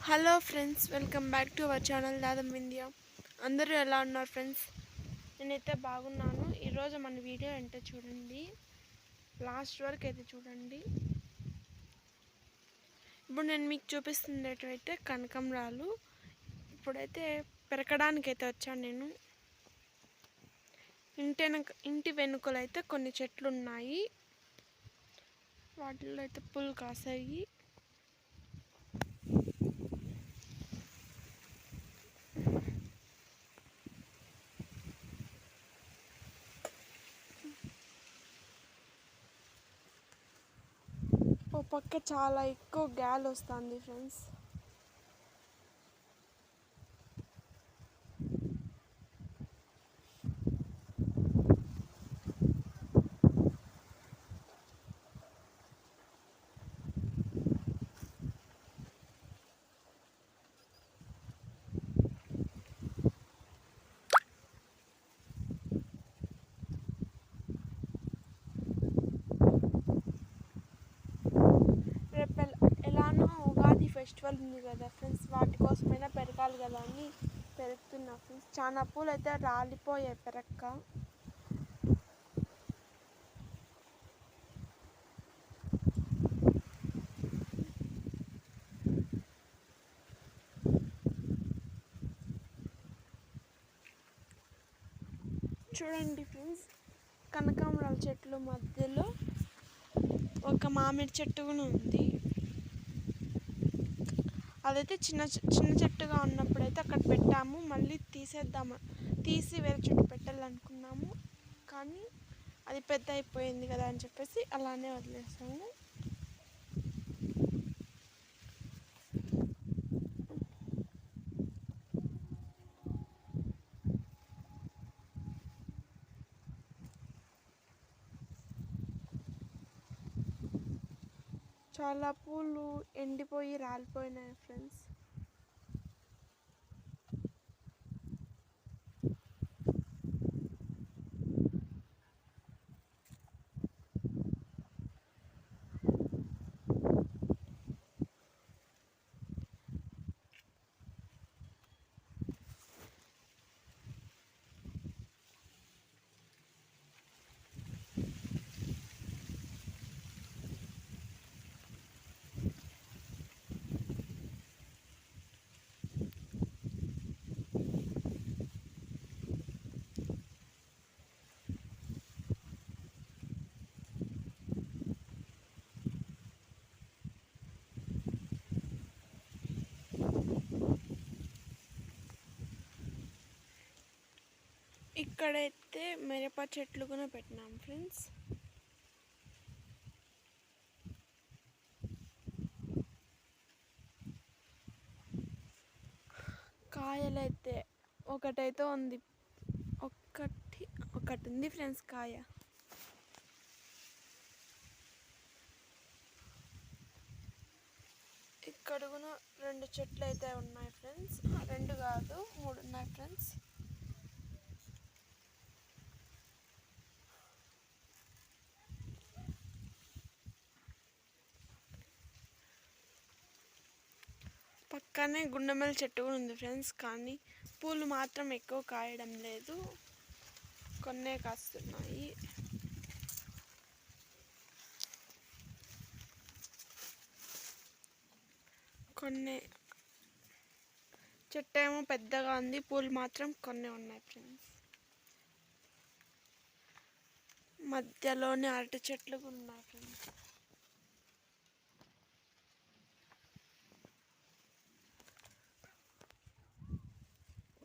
Hello friends, welcome back to our channel దాదం India. అందరూ ఎలా ఉన్నారు ఫ్రెండ్స్? నేనైతే బాగున్నాను. ఈరోజు మన వీడియో ఏంటో చూడండి, లాస్ట్ వరకు అయితే చూడండి. ఇప్పుడు నేను మీకు చూపిస్తున్నట్టయితే కనకంరాలు. ఇప్పుడైతే పెరకడానికి అయితే వచ్చాను నేను. ఇంటి వెనుకలు అయితే కొన్ని చెట్లు ఉన్నాయి, వాటిల్లో అయితే పూలు కాసాయి. ఓ పక్క చాలా ఎక్కువ గాలి వస్తుంది ఫ్రెండ్స్. రేపు ఎలానో ఉగాది ఫెస్టివల్ ఉంది కదా ఫ్రెండ్స్, వాటి కోసమైనా పెరగాలి కదా అని పెరుగుతున్నా ఫ్రెండ్స్. చాలా పూలు అయితే రాలిపోయాయి పెరక్క. చూడండి ఫ్రెండ్స్, కనకాంబరాల చెట్లు మధ్యలో ఒక మామిడి చెట్టు కూడా ఉంది. అదైతే చిన్న చిన్న చెట్టుగా ఉన్నప్పుడైతే అక్కడ పెట్టాము, మళ్ళీ తీసి వేరే చెట్టు పెట్టాలనుకున్నాము, కానీ అది పెద్ద అయిపోయింది కదా అని చెప్పేసి అలానే వదిలేసాము. చాలా పూలు ఎండిపోయి రాలిపోయినాయి ఫ్రెండ్స్. ఇక్కడైతే మిరప చెట్లు కూడా పెట్టినాం ఫ్రెండ్స్. కాయలైతే ఒకటైతే ఉంది, ఒకటి ఉంది ఫ్రెండ్స్ కాయ. ఇక్కడ కూడా 2 చెట్లు అయితే ఉన్నాయి ఫ్రెండ్స్. 2 కాదు, 3 ఉన్నాయి ఫ్రెండ్స్. పక్కనే గుండెమల్లి చెట్టు కూడా ఉంది ఫ్రెండ్స్, కానీ పూలు మాత్రం ఎక్కువ కాయడం లేదు, కొన్నే కాస్తున్నాయి. కొన్ని చెట్టు ఏమో పెద్దగా ఉంది, పూలు మాత్రం కొన్ని ఉన్నాయి ఫ్రెండ్స్. మధ్యలోనే అరటి చెట్లు కూడా ఉన్నాయి ఫ్రెండ్స్.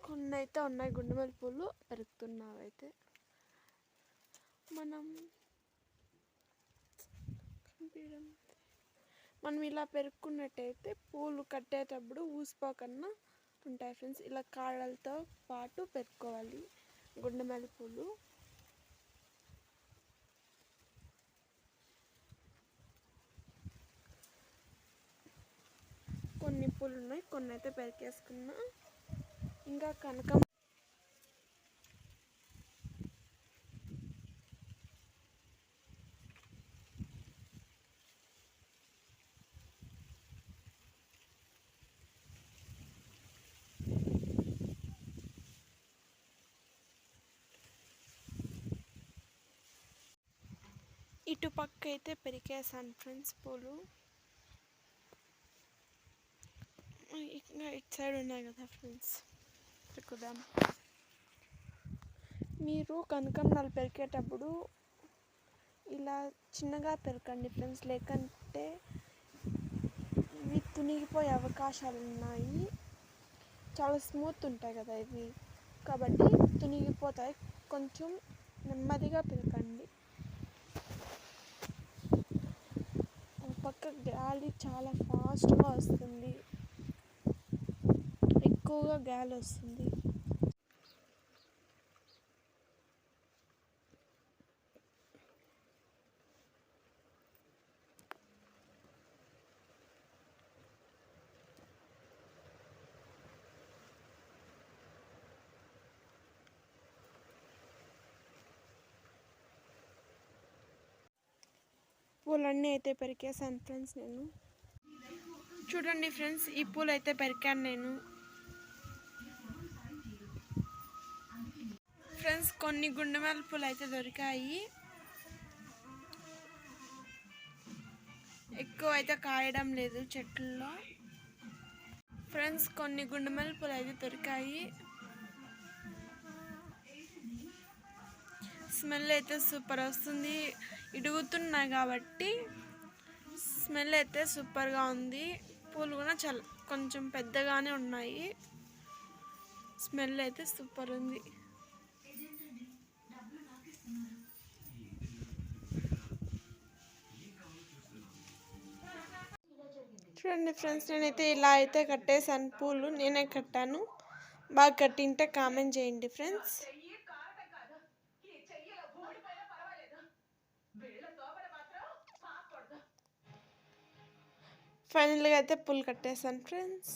కొన్ని అయితే ఉన్నాయి గుండెమల్లి పూలు పెరుగుతున్నావు. అయితే మనం ఇలా పెరుక్కున్నట్టయితే పూలు కట్టేటప్పుడు ఊసిపోకన్నా ఉంటాయి ఫ్రెండ్స్. ఇలా కాడలతో పాటు పెరుక్కోవాలి గుండెమల్లి పూలు. కొన్ని పూలు ఉన్నాయి, కొన్ని అయితే పెరికేసుకున్నా. ఇంకా కనకం ఇటు పక్క అయితే పెరికేసాను ఫ్రెండ్స్ పూలు. ఇంకా ఇటు సైడ్ ఉన్నాయి కదా ఫ్రెండ్స్, పెరుకుదాం. మీరు కనకాంబరాలు పెరికేటప్పుడు ఇలా చిన్నగా పెరకండి ఫ్రెండ్స్, లేకంటే ఇవి తునిగిపోయే అవకాశాలు ఉన్నాయి. చాలా స్మూత్ ఉంటాయి కదా ఇవి, కాబట్టి తునిగిపోతాయి. కొంచెం నెమ్మదిగా పెరకండి. పక్క గాలి చాలా ఫాస్ట్గా వస్తుంది, ఎక్కువగా గాలి వస్తుంది. పూలన్నీ అయితే పెరికేసాను ఫ్రెండ్స్ నేను. చూడండి ఫ్రెండ్స్, ఈ పూలు అయితే పెరికాను నేను. ఫ్రెండ్స్, కొన్ని గుండెమల్లె పూలు అయితే దొరికాయి. ఎక్కువ అయితే కాయడం లేదు చెట్లలో. ఫ్రెండ్స్, కొన్ని గుండెమల్లె పూలు అయితే దొరికాయి. స్మెల్ అయితే సూపర్ వస్తుంది. ఇడుగుతున్నాయి కాబట్టి స్మెల్ అయితే సూపర్గా ఉంది. పూలు కూడా కొంచెం పెద్దగానే ఉన్నాయి. స్మెల్ అయితే సూపర్ ఉంది. చూడండి ఫ్రెండ్స్, నేనైతే ఇలా అయితే కట్టేసాను పూలు. నేనే కట్టాను. బాగా కట్టింటే కామెంట్ చేయండి ఫ్రెండ్స్. ఫైనల్గా అయితే పూలు కట్టేసాను ఫ్రెండ్స్.